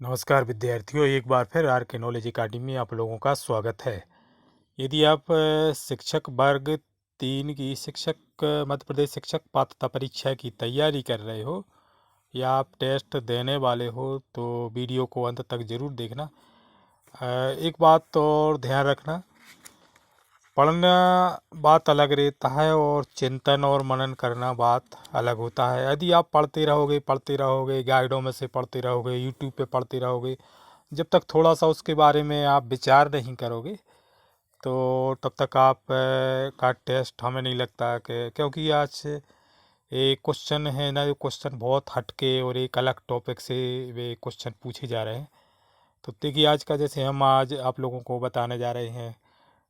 नमस्कार विद्यार्थियों, एक बार फिर आर के नॉलेज अकाडमी में आप लोगों का स्वागत है। यदि आप शिक्षक वर्ग 3 की मध्य प्रदेश शिक्षक पात्रता परीक्षा की तैयारी कर रहे हो या आप टेस्ट देने वाले हो तो वीडियो को अंत तक ज़रूर देखना। एक बात और ध्यान रखना, पढ़ना बात अलग रहता है और चिंतन और मनन करना बात अलग होता है। यदि आप पढ़ते रहोगे गाइडों में से पढ़ते रहोगे, यूट्यूब पे पढ़ते रहोगे, जब तक थोड़ा सा उसके बारे में आप विचार नहीं करोगे तो तब तक आप का टेस्ट हमें नहीं लगता कि, क्योंकि आज एक क्वेश्चन है ना, जो क्वेश्चन बहुत हटके और एक अलग टॉपिक से वे क्वेश्चन पूछे जा रहे हैं। तो देखिए, आज का जैसे हम आज आप लोगों को बताने जा रहे हैं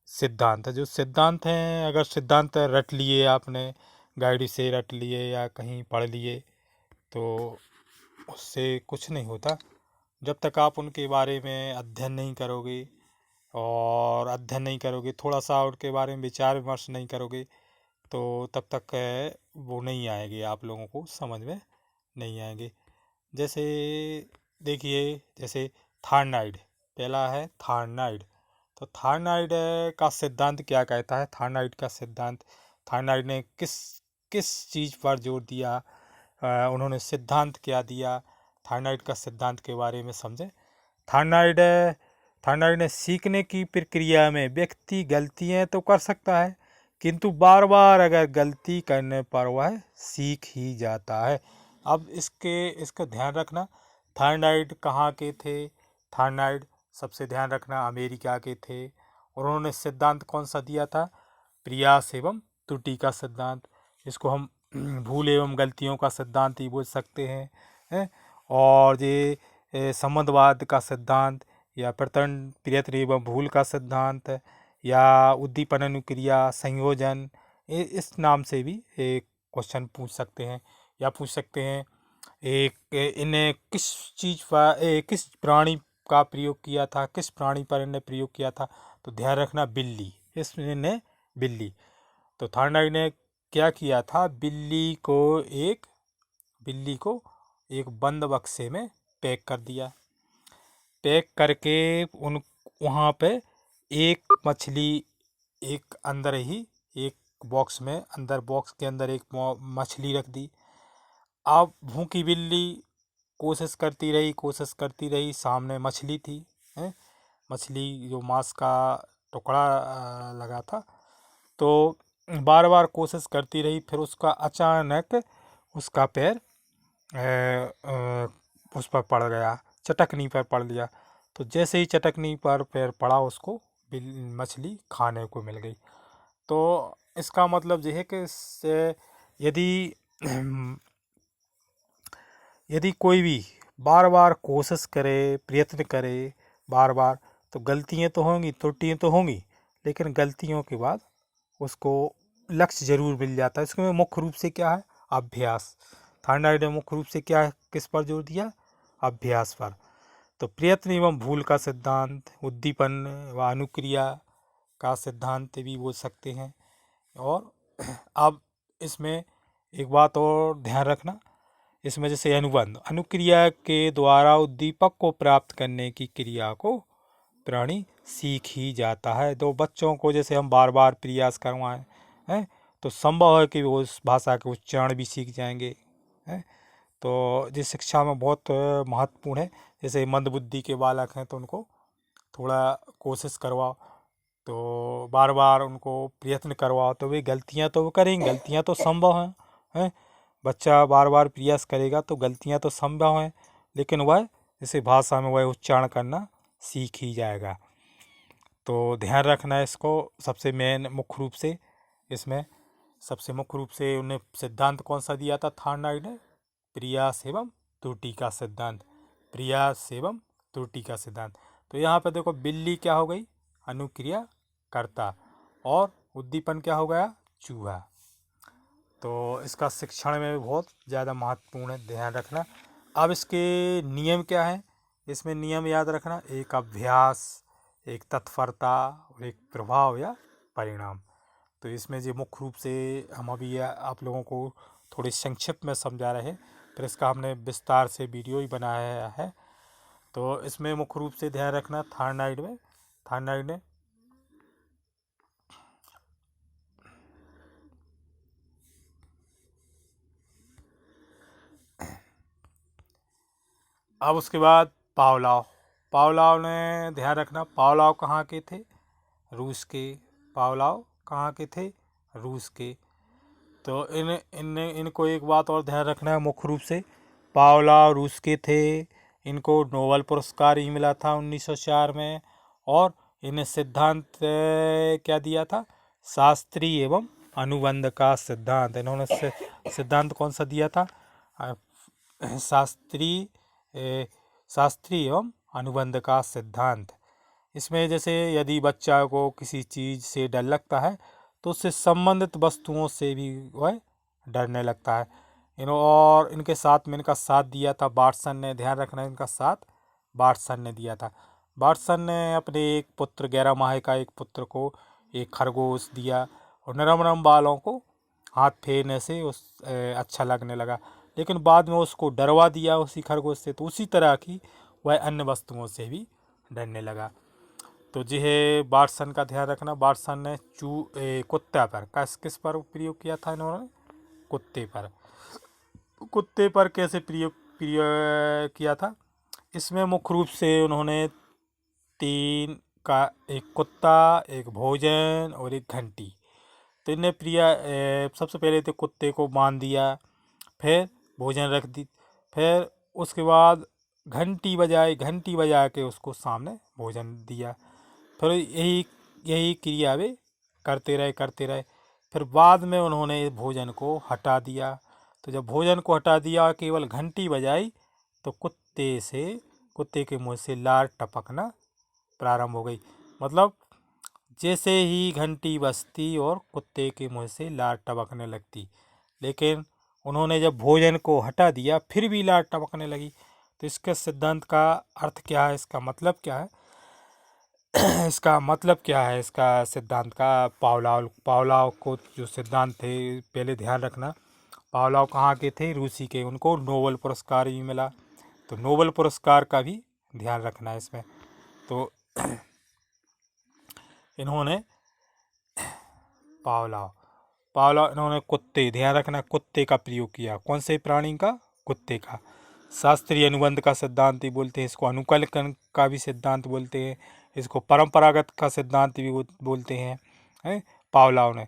सिद्धांत। जो सिद्धांत हैं, अगर सिद्धांत रट लिए आपने, गाइड से रट लिए या कहीं पढ़ लिए, तो उससे कुछ नहीं होता। जब तक आप उनके बारे में अध्ययन नहीं करोगे, थोड़ा सा उनके बारे में विचार विमर्श नहीं करोगे, तो तब तक वो नहीं आएंगे, आप लोगों को समझ में नहीं आएंगे। जैसे देखिए, जैसे थार्नाइड, पहला है थार्नाइड। तो थार्नाइड का सिद्धांत क्या कहता है? थार्नाइड ने किस किस चीज़ पर जोर दिया, उन्होंने सिद्धांत क्या दिया? थार्नाइड का सिद्धांत के बारे में समझें। थार्नाइड थार्नाइड ने सीखने की प्रक्रिया में व्यक्ति गलतियां तो कर सकता है, किंतु बार बार अगर गलती करने पर वह सीख ही जाता है। अब इसका ध्यान रखना, थार्नाइड कहाँ के थे? थार्नाइड, सबसे ध्यान रखना, अमेरिका के थे। और उन्होंने सिद्धांत कौन सा दिया था? प्रयास एवं त्रुटि का सिद्धांत। इसको हम भूल एवं गलतियों का सिद्धांत ही बोल सकते हैं। और ये संबंधवाद का सिद्धांत, या प्रयत्न एवं भूल का सिद्धांत, या उद्दीपन अनुक्रिया संयोजन, इस नाम से भी एक क्वेश्चन पूछ सकते हैं। या पूछ सकते हैं इन्हें किस चीज़ पर किस प्राणी का प्रयोग किया था, किस प्राणी पर इन्हें प्रयोग किया था? तो ध्यान रखना, बिल्ली, इसने बिल्ली। तो थार्नाइड ने क्या किया था? बिल्ली को एक बंद बक्से में पैक कर दिया। पैक करके उन वहाँ पे एक मछली, एक अंदर ही एक बॉक्स के अंदर एक मछली रख दी। अब भूखी बिल्ली कोशिश करती रही, सामने मछली थी, हैं? मछली जो मांस का टुकड़ा लगा था, तो बार बार कोशिश करती रही। फिर उसका अचानक उसका पैर उस पर पड़ गया, चटकनी पर पड़ लिया। तो जैसे ही चटकनी पर पैर पड़ा, उसको मछली खाने को मिल गई। तो इसका मतलब यह है कि यदि यदि कोई भी बार बार कोशिश करे, प्रयत्न करे बार बार, तो गलतियाँ तो होंगी, त्रुटियाँ तो होंगी, लेकिन गलतियों के बाद उसको लक्ष्य जरूर मिल जाता है। इसमें मुख्य रूप से क्या है? अभ्यास। थार्नाइड ने मुख्य रूप से किस पर जोर दिया? अभ्यास पर। तो प्रयत्न एवं भूल का सिद्धांत, उद्दीपन व अनुक्रिया का सिद्धांत भी बोल सकते हैं। और अब इसमें एक बात और ध्यान रखना, इसमें जैसे अनुक्रिया के द्वारा उद्दीपक को प्राप्त करने की क्रिया को प्राणी सीख ही जाता है। तो बच्चों को जैसे हम बार बार प्रयास करवाएं, हैं, तो संभव है कि वो उस भाषा के उच्चारण भी सीख जाएंगे, हैं। तो ये शिक्षा में बहुत महत्वपूर्ण है। जैसे मंदबुद्धि के बालक हैं, तो उनको थोड़ा कोशिश करवाओ, तो बार बार उनको प्रयत्न करवाओ, तो वे गलतियां तो वो करेंगे, गलतियां तो संभव हैं। बच्चा बार बार प्रयास करेगा तो गलतियां तो संभव हैं, लेकिन वह जैसे भाषा में वह उच्चारण करना सीख ही जाएगा। तो ध्यान रखना है इसको। सबसे मेन मुख्य रूप से इसमें सबसे मुख्य रूप से उन्हें सिद्धांत कौन सा दिया था थार्नाइड ने? प्रयास एवं त्रुटि का सिद्धांत। प्रयास एवं त्रुटि का सिद्धांत। तो यहाँ पे देखो, बिल्ली क्या हो गई? अनुक्रिया कर्ता। और उद्दीपन क्या हो गया? चूहा। तो इसका शिक्षण में भी बहुत ज़्यादा महत्वपूर्ण है, ध्यान रखना। अब इसके नियम क्या हैं? इसमें नियम याद रखना, एक अभ्यास, एक तत्परता और एक प्रभाव या परिणाम। तो इसमें जो मुख्य रूप से हम अभी आप लोगों को थोड़ी संक्षिप्त में समझा रहे हैं, फिर इसका हमने विस्तार से वीडियो ही बनाया है। तो इसमें मुख्य रूप से ध्यान रखना थायराइड में अब उसके बाद पावलाव ने ध्यान रखना, पावलाव कहाँ के थे? रूस के। पावलाव कहाँ के थे? रूस के। तो इनको एक बात और ध्यान रखना है मुख्य रूप से, पावलाव रूस के थे, इनको नोबेल पुरस्कार ही मिला था 1904 में, और इन्हें सिद्धांत क्या दिया था? शास्त्रीय एवं अनुबंध का सिद्धांत। इन्होंने सिद्धांत कौन सा दिया था? शास्त्रीय एवं अनुबंध का सिद्धांत। इसमें जैसे यदि बच्चा को किसी चीज़ से डर लगता है तो उससे संबंधित वस्तुओं से भी वह डरने लगता है। और इनके साथ में इनका साथ दिया था वाटसन ने, ध्यान रखना इनका साथ वाटसन ने दिया था। वाटसन ने अपने एक पुत्र 11 माह का एक पुत्र को एक खरगोश दिया और नरम नरम बालों को हाथ फेरने से अच्छा लगने लगा, लेकिन बाद में उसको डरवा दिया उसी खरगोश से, तो उसी तरह की वह अन्य वस्तुओं से भी डरने लगा। तो जी है वाटसन का ध्यान रखना। वाटसन ने कुत्ता पर किस पर प्रयोग किया था? इन्होंने कुत्ते पर कैसे प्रयोग किया था? इसमें मुख्य रूप से उन्होंने 3 का, एक कुत्ता, एक भोजन और एक घंटी, तो इन्हें सबसे पहले तो कुत्ते को बांध दिया, फिर भोजन रख दी, फिर उसके बाद घंटी बजा के उसको सामने भोजन दिया। फिर यही क्रिया वे करते रहे। फिर बाद में उन्होंने भोजन को हटा दिया। तो जब भोजन को हटा दिया और केवल घंटी बजाई तो कुत्ते के मुंह से लार टपकना प्रारंभ हो गई। मतलब जैसे ही घंटी बजती और कुत्ते के मुंह से लार टपकने लगती, लेकिन उन्होंने जब भोजन को हटा दिया फिर भी लार टपकने लगी। तो इसके सिद्धांत का अर्थ क्या है? इसका मतलब क्या है? इसका सिद्धांत का? पावलाव को जो सिद्धांत थे, पहले ध्यान रखना, पावलाव कहाँ के थे? रूसी के। उनको नोबेल पुरस्कार भी मिला, तो नोबेल पुरस्कार का भी ध्यान रखना है इसमें। तो इन्होंने पावलाव इन्होंने ध्यान रखना, कुत्ते का प्रयोग किया। कौन से प्राणी का? कुत्ते का। शास्त्रीय अनुबंध का सिद्धांत भी बोलते हैं इसको, अनुकलन का भी सिद्धांत बोलते हैं इसको, परंपरागत का सिद्धांत भी बोलते हैं पावलाव ने।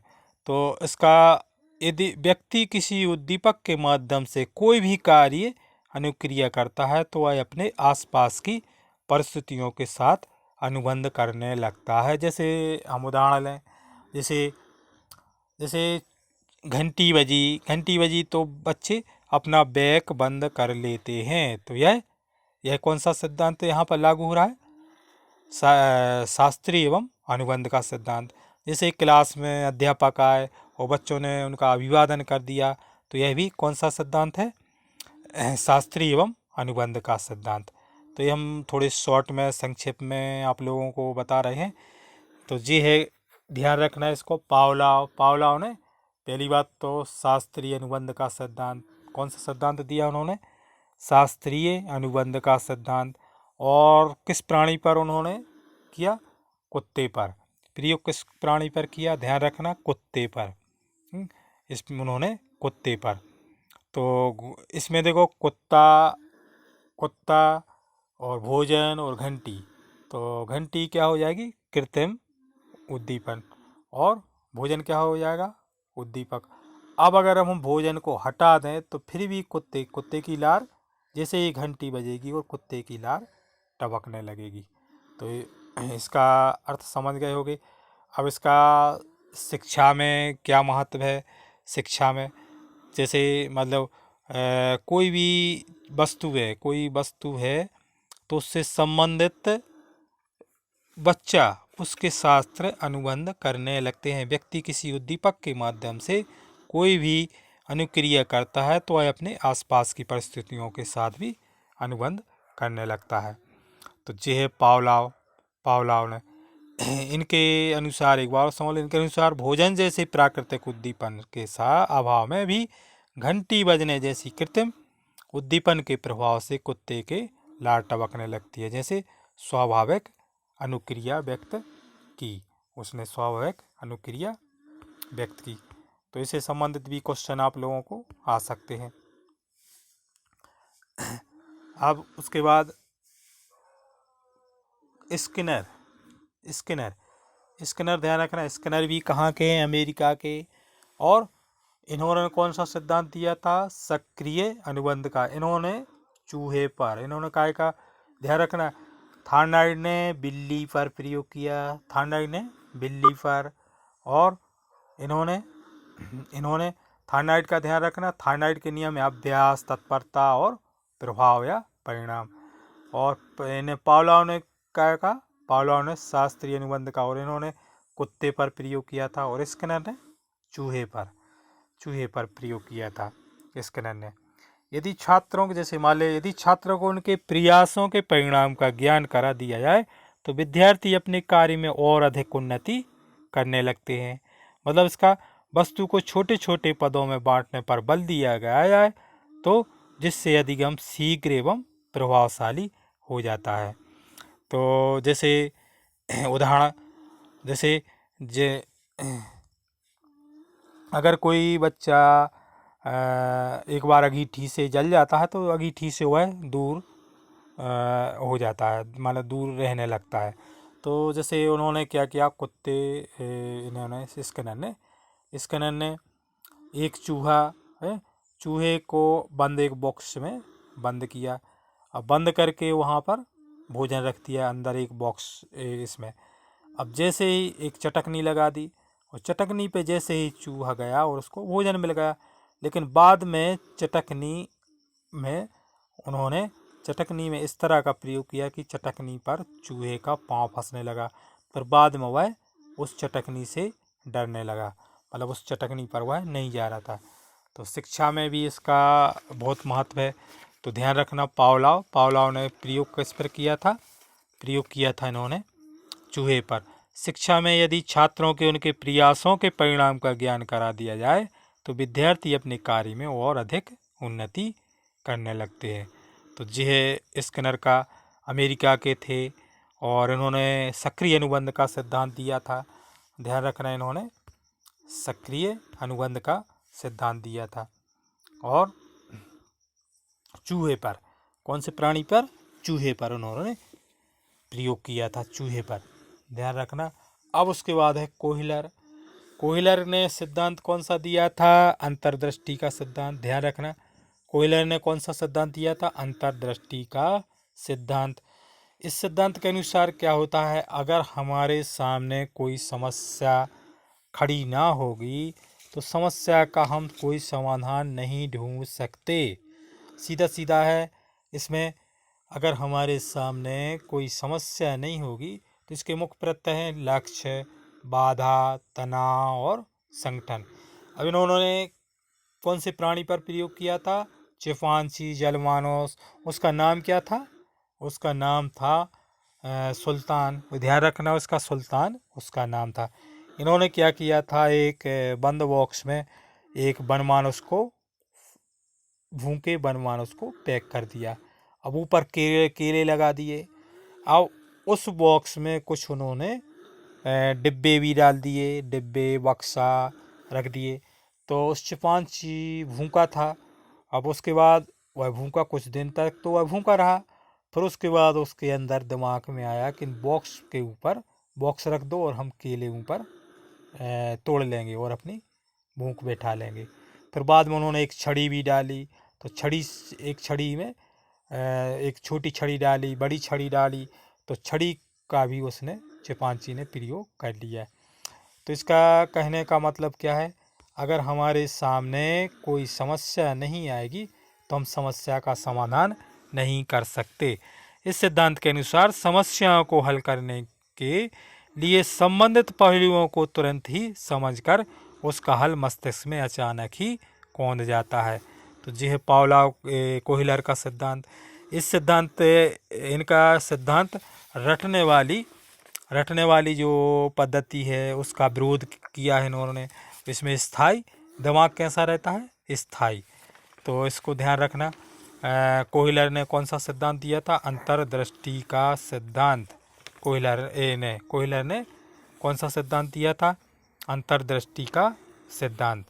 तो इसका, यदि व्यक्ति किसी उद्दीपक के माध्यम से कोई भी कार्य अनुक्रिया करता है तो वह अपने आसपास की परिस्थितियों के साथ अनुबंध करने लगता है। जैसे हम उदाहरण लें, जैसे घंटी बजी तो बच्चे अपना बैग बंद कर लेते हैं। तो यह कौन सा सिद्धांत यहाँ पर लागू हो रहा है? शास्त्रीय एवं अनुबंध का सिद्धांत। जैसे क्लास में अध्यापक आए और बच्चों ने उनका अभिवादन कर दिया, तो यह भी कौन सा सिद्धांत है? शास्त्रीय एवं अनुबंध का सिद्धांत। तो ये हम थोड़े शॉर्ट में, संक्षेप में आप लोगों को बता रहे हैं। तो ये है, ध्यान रखना है इसको। पावलाव ने पहली बात तो शास्त्रीय अनुबंध का सिद्धांत, कौन सा सिद्धांत दिया उन्होंने? शास्त्रीय अनुबंध का सिद्धांत। और किस प्राणी पर उन्होंने किया? कुत्ते पर। प्रयोग किस प्राणी पर किया? ध्यान रखना, कुत्ते पर। इसमें उन्होंने कुत्ते पर। तो इसमें देखो, कुत्ता और भोजन और घंटी, तो घंटी क्या हो जाएगी? कृत्रिम उद्दीपन, और भोजन क्या हो जाएगा? उद्दीपक। अब अगर हम भोजन को हटा दें तो फिर भी कुत्ते की लार, जैसे ही घंटी बजेगी और कुत्ते की लार टपकने लगेगी। तो इसका अर्थ समझ गए होंगे। अब इसका शिक्षा में क्या महत्व है? शिक्षा में जैसे मतलब कोई वस्तु है तो उससे संबंधित बच्चा उसके साथ अनुबंध करने लगते हैं। व्यक्ति किसी उद्दीपक के माध्यम से कोई भी अनुक्रिया करता है तो वह अपने आसपास की परिस्थितियों के साथ भी अनुबंध करने लगता है। तो ये है पावलाव ने। इनके अनुसार, एक बार समझ लो, इनके अनुसार भोजन जैसे प्राकृतिक उद्दीपन के अभाव में भी घंटी बजने जैसी कृत्रिम उद्दीपन के प्रभाव से कुत्ते के लार टपकने लगती है। जैसे स्वाभाविक अनुक्रिया व्यक्त की, उसने स्वाभाविक अनुक्रिया व्यक्त की। तो इससे संबंधित भी क्वेश्चन आप लोगों को आ सकते हैं। अब उसके बाद स्किनर स्किनर स्किनर ध्यान रखना, स्किनर भी कहाँ के हैं? अमेरिका के। और इन्होंने कौन सा सिद्धांत दिया था? सक्रिय अनुबंध का। इन्होंने चूहे पर, इन्होंने काय का ध्यान रखना, थार्नाइड ने बिल्ली पर प्रयोग किया, थार्नाइड ने बिल्ली पर। और इन्होंने थार्नाइड का ध्यान रखना, थार्नाइड के नियम है अभ्यास, तत्परता और प्रभाव या परिणाम। और इन्हें पावलोव ने क्या कहा? पावलोव ने शास्त्रीय अनुबंध का। और इन्होंने कुत्ते पर प्रयोग किया था, और स्किनर ने चूहे पर प्रयोग किया था स्किनर ने। यदि छात्रों को, जैसे मान ले, यदि छात्रों को उनके प्रयासों के परिणाम का ज्ञान करा दिया जाए तो विद्यार्थी अपने कार्य में और अधिक उन्नति करने लगते हैं। मतलब इसका वस्तु को छोटे छोटे पदों में बांटने पर बल दिया गया है, तो जिससे अधिगम शीघ्र एवं प्रभावशाली हो जाता है। तो जैसे उदाहरण, जैसे अगर कोई बच्चा एक बार अंगीठी से जल जाता है तो अंगीठी से वह दूर हो जाता है, मतलब दूर रहने लगता है। तो जैसे उन्होंने क्या किया, कुत्ते, इन्होंने स्किनर ने एक चूहे को एक बॉक्स में बंद किया। अब बंद करके वहाँ पर भोजन रख दिया अंदर एक बॉक्स इसमें। अब जैसे ही एक चटकनी लगा दी, और चटकनी पे जैसे ही चूहा गया और उसको भोजन मिल गया। लेकिन बाद में उन्होंने चटकनी में इस तरह का प्रयोग किया कि चटकनी पर चूहे का पाँव फंसने लगा। फिर बाद में वह उस चटकनी से डरने लगा, मतलब उस चटकनी पर वह नहीं जा रहा था। तो शिक्षा में भी इसका बहुत महत्व है। तो ध्यान रखना, पावलोव ने प्रयोग किस पर किया था? प्रयोग किया था इन्होंने चूहे पर। शिक्षा में यदि छात्रों के उनके प्रयासों के परिणाम का ज्ञान करा दिया जाए तो विद्यार्थी अपने कार्य में और अधिक उन्नति करने लगते हैं। तो यह स्किनर का अमेरिका के थे, और इन्होंने सक्रिय अनुबंध का सिद्धांत दिया था। ध्यान रखना, इन्होंने सक्रिय अनुबंध का सिद्धांत दिया था। और चूहे पर, कौन से प्राणी पर? चूहे पर उन्होंने प्रयोग किया था, चूहे पर। ध्यान रखना। अब उसके बाद है कोहिलर ने सिद्धांत कौन सा दिया था? अंतर्दृष्टि का सिद्धांत। ध्यान रखना, कोहिलर ने कौन सा सिद्धांत दिया था? अंतर्दृष्टि का सिद्धांत। इस सिद्धांत के अनुसार क्या होता है, अगर हमारे सामने कोई समस्या खड़ी ना होगी तो समस्या का हम कोई समाधान नहीं ढूंढ सकते। सीधा सीधा है इसमें। अगर हमारे सामने कोई समस्या नहीं होगी तो इसके मुख्य प्रत्यय हैं लक्ष्य, बाधा, तनाव और संगठन। अब इन्होंने कौन से प्राणी पर प्रयोग किया था? चिंपांजी, जलमानस। उसका नाम क्या था? उसका नाम था सुल्तान। ध्यान रखना, उसका सुल्तान उसका नाम था। इन्होंने क्या किया था, एक बंद बॉक्स में एक बनमानस को, भूखे बनमानस को पैक कर दिया। अब ऊपर केले लगा दिए। अब उस बॉक्स में कुछ उन्होंने डिब्बे भी डाल दिए, डिब्बे बक्सा रख दिए। तो उस चिंपांजी भूखा था। अब उसके बाद वह भूखा, कुछ दिन तक तो वह भूखा रहा। फिर उसके बाद उसके अंदर दिमाग में आया कि बॉक्स के ऊपर बॉक्स रख दो और हम केले ऊपर तोड़ लेंगे और अपनी भूख बैठा लेंगे। फिर बाद में उन्होंने एक छड़ी भी डाली। तो एक छड़ी में एक छोटी छड़ी डाली, बड़ी छड़ी डाली। तो छड़ी का भी उसने, चिंपांजी ने, प्रयोग कर लिया। तो इसका कहने का मतलब क्या है, अगर हमारे सामने कोई समस्या नहीं आएगी तो हम समस्या का समाधान नहीं कर सकते। इस सिद्धांत के अनुसार समस्याओं को हल करने के लिए संबंधित पहलुओं को तुरंत ही समझकर उसका हल मस्तिष्क में अचानक ही कौंध जाता है। तो यह पावलोव कोहिलर का सिद्धांत। इनका सिद्धांत रटने वाली जो पद्धति है उसका विरोध किया है इन्होंने। इसमें स्थायी दिमाग कैसा रहता है? स्थायी। तो इसको ध्यान रखना। कोहिलर ने कौन सा सिद्धांत दिया था? अंतर्दृष्टि का सिद्धांत। कोहिलर ने कौन सा सिद्धांत दिया था? अंतर्दृष्टि का सिद्धांत।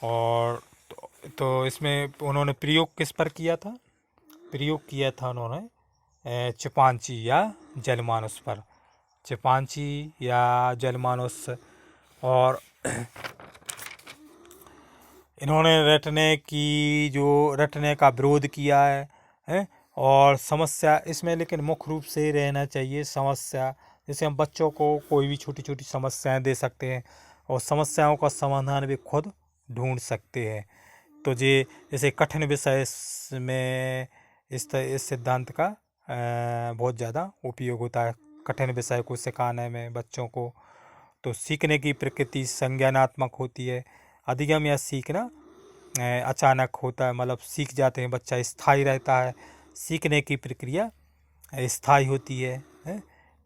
और तो इसमें उन्होंने प्रयोग किस पर किया था? प्रयोग किया था उन्होंने चिपांची या जलमानस पर। चिपांची या जलमानस। और इन्होंने रटने का विरोध किया है। और समस्या इसमें लेकिन मुख्य रूप से रहना चाहिए समस्या। जैसे हम बच्चों को कोई भी छोटी छोटी समस्याएं दे सकते हैं और समस्याओं का समाधान भी खुद ढूंढ सकते हैं। तो जैसे कठिन विषय में इस सिद्धांत का बहुत ज़्यादा उपयोग होता है कठिन विषय को सिखाने में बच्चों को। तो सीखने की प्रकृति संज्ञानात्मक होती है। अधिगम या सीखना अचानक होता है, मतलब सीख जाते हैं, बच्चा स्थायी रहता है। सीखने की प्रक्रिया स्थायी होती है।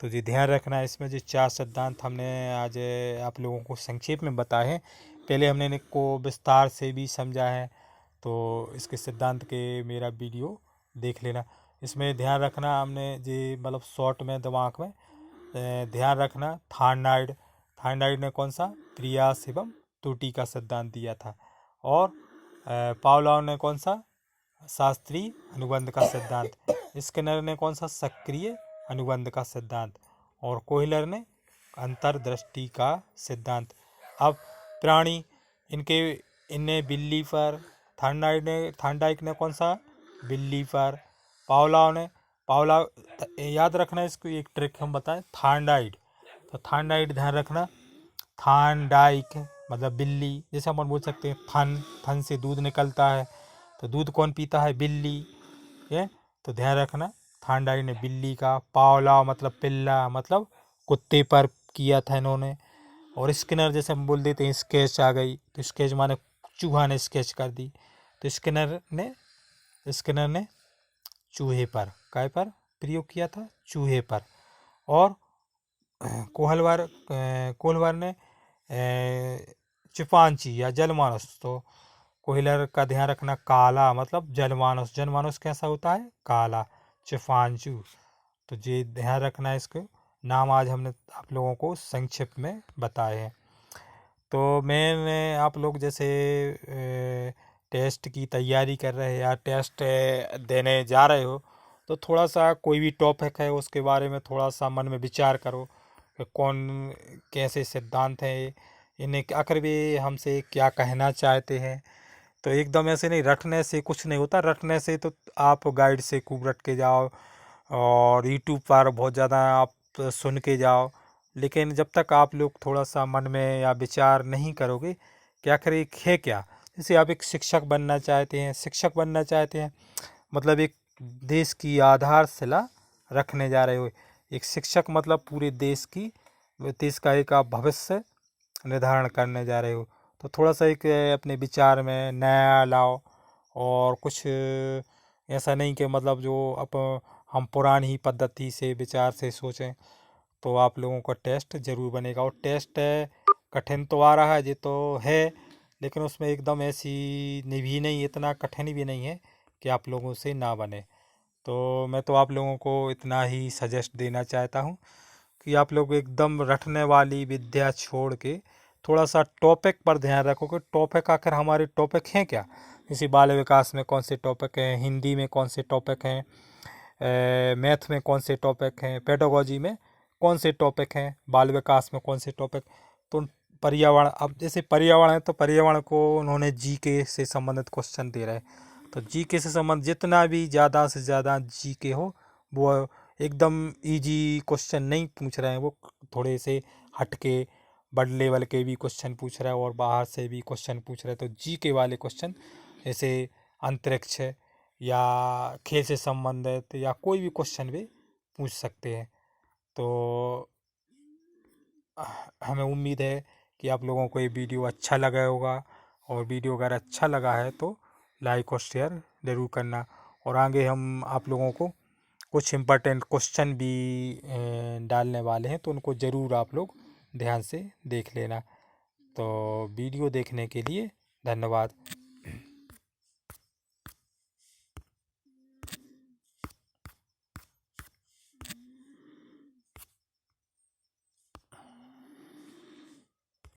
तो जी ध्यान रखना, इसमें जो 4 सिद्धांत हमने आज आप लोगों को संक्षेप में बताए हैं। पहले हमने इनको विस्तार से भी समझा है, तो इसके सिद्धांत के मेरा वीडियो देख लेना। इसमें ध्यान रखना हमने जी मतलब शॉर्ट में दिमाग में ध्यान रखना। थार्नाइड ने कौन सा? प्रयास एवं त्रुटि का सिद्धांत दिया था। और पावलोव ने कौन सा? शास्त्रीय अनुबंध का सिद्धांत। स्किनर ने कौन सा? सक्रिय अनुबंध का सिद्धांत। और कोहिलर ने अंतर्दृष्टि का सिद्धांत। अब प्राणी इनने बिल्ली पर, थार्नडाइक ने कौन सा? बिल्ली पर। पावलोव याद रखना, इसको एक ट्रिक हम बताएं। तो थार्नडाइक ध्यान रखना। थार्नडाइक मतलब बिल्ली। जैसे हम बोल सकते हैं थन से दूध निकलता है, तो दूध कौन पीता है? बिल्ली। तो ध्यान रखना, थार्नडाइक ने बिल्ली का। पावलोव मतलब पिल्ला, मतलब कुत्ते पर किया था इन्होंने। और स्किनर जैसे हम बोल देते हैं स्केच आ गई, तो स्केच माने चूहा ने स्केच कर दी। तो स्किनर ने चूहे पर, काय पर प्रयोग किया था? चूहे पर। और कोहलवर ने चिपांची या जलमानस। तो कोहिलर का ध्यान रखना, काला मतलब जलमानस कैसा होता है? काला। चिपांचू। तो ये ध्यान रखना, इसके नाम आज हमने आप लोगों को संक्षिप्त में बताए हैं। तो मैंने आप लोग जैसे टेस्ट की तैयारी कर रहे हैं या टेस्ट देने जा रहे हो, तो थोड़ा सा कोई भी टॉपिक है उसके बारे में थोड़ा सा मन में विचार करो कि कौन कैसे सिद्धांत हैं, इन्हें आखिर भी हमसे क्या कहना चाहते हैं। तो एकदम ऐसे नहीं, रटने से कुछ नहीं होता। रटने से तो आप गाइड से खूब रट के जाओ और यूट्यूब पर बहुत ज़्यादा आप सुन के जाओ, लेकिन जब तक आप लोग थोड़ा सा मन में या विचार नहीं करोगे कि आखिर एक है क्या। जैसे आप एक शिक्षक बनना चाहते हैं, मतलब एक देश की आधारशिला रखने जा रहे हो। एक शिक्षक मतलब पूरे देश का एक आप भविष्य निर्धारण करने जा रहे हो। तो थोड़ा सा एक अपने विचार में नया लाओ, और कुछ ऐसा नहीं कि मतलब जो हम पुरानी ही पद्धति से विचार से सोचें। तो आप लोगों का टेस्ट ज़रूर बनेगा। और टेस्ट कठिन तो आ रहा है, ये तो है, लेकिन उसमें एकदम ऐसी भी नहीं, इतना कठिन भी नहीं है कि आप लोगों से ना बने। तो मैं तो आप लोगों को इतना ही सजेस्ट देना चाहता हूँ कि आप लोग एकदम रटने वाली विद्या छोड़ के थोड़ा सा टॉपिक पर ध्यान रखो कि टॉपिक आखिर हमारे टॉपिक हैं क्या। जैसे बाल विकास में कौन से टॉपिक हैं, हिंदी में कौन से टॉपिक हैं, मैथ में कौन से टॉपिक हैं, पेडागोजी में कौन से टॉपिक हैं, बाल विकास में कौन से टॉपिक। तो पर्यावरण, अब जैसे पर्यावरण है तो पर्यावरण को उन्होंने जीके से संबंधित क्वेश्चन दे रहे हैं। तो जीके से संबंधित जितना भी ज़्यादा से ज़्यादा जीके हो, वो एकदम इजी क्वेश्चन नहीं पूछ रहे हैं, वो थोड़े से हटके बड़ लेवल के भी क्वेश्चन पूछ रहे हैं और बाहर से भी क्वेश्चन पूछ रहे हैं। तो जीके वाले क्वेश्चन जैसे अंतरिक्ष या खेल से संबंधित या कोई भी क्वेश्चन भी पूछ सकते हैं। तो हमें उम्मीद है कि आप लोगों को ये वीडियो अच्छा लगा होगा, और वीडियो अगर अच्छा लगा है तो लाइक और शेयर ज़रूर करना। और आगे हम आप लोगों को कुछ इम्पोर्टेंट क्वेश्चन भी डालने वाले हैं, तो उनको ज़रूर आप लोग ध्यान से देख लेना। तो वीडियो देखने के लिए धन्यवाद।